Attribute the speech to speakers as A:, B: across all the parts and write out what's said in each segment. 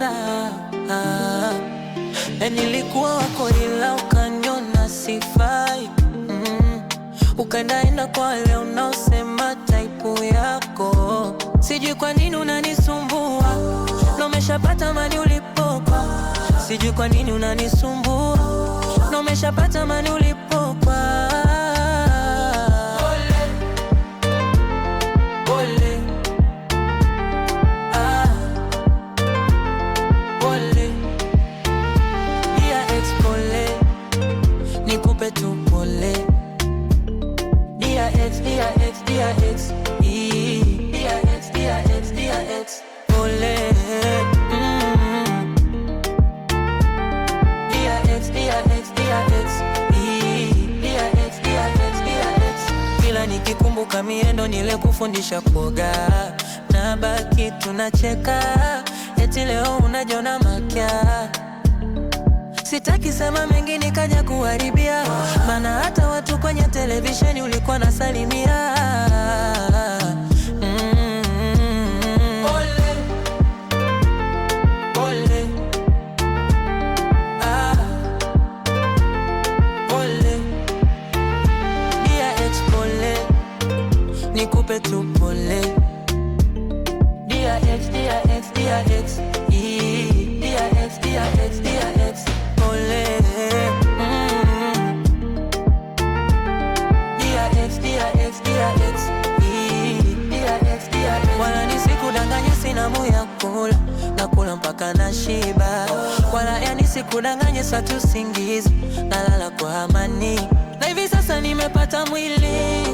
A: makosa. Nilikuwa wako ila ukaniona sifai. Ukaenda kwa wale unaosema type yako. Sijui kwa nini unanisumbua, na umeshapata mali ulipopa. Sijui kwa nini unanisumbua, na umeshapata mali ulipopa. Nikupe tu pole. Dear ex, dear ex, dear ex, dear ex, dear ex, dear ex, pole. Dear ex, dear ex, dear ex, dear ex, dear ex, dear ex. Kila nikikumbuka miendo nilikufundisha kuoga, na baki tunacheka, eti leo unajiona makia. Sitaki sema mengi nikaja kuharibia, maana hata watu kwenye televisheni ulikuwa nasalimia. Pole, pole, pole. Dear ex, pole. Nikupe tu pole. Dear ex, dear ex, dear ex, dear ex, dear ex, dear ex. Wala nisikudanganye sina moyo kula, nakula mpaka na shiba. Wala yani sikudanganye sa tusingizi, nalala kwa amani. Na hivi sasa nimepata mwili,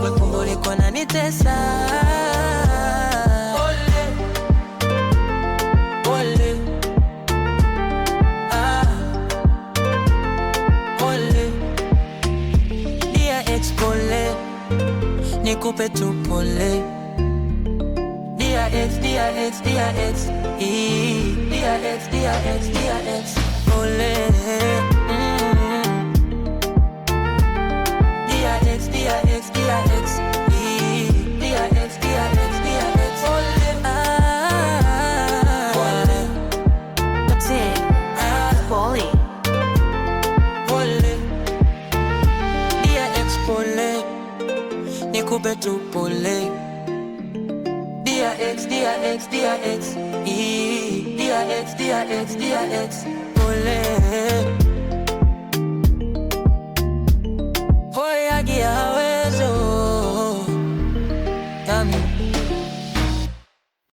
A: wewe ulikuwa unanitesa. Nikupe tu pole. Dear ex, dear ex, dear ex, dear ex, dear ex, dear ex, pole. Dear ex, dear ex, dear ex, dear ex, dear ex, dear ex, pole. Pole.
B: That's it. Pole.
A: Pole. Dear ex, pole. Nikupe tu pole. Dear ex, dear ex, dear ex, dear ex, dear ex, dear ex, pole. Hoy aquí a beso.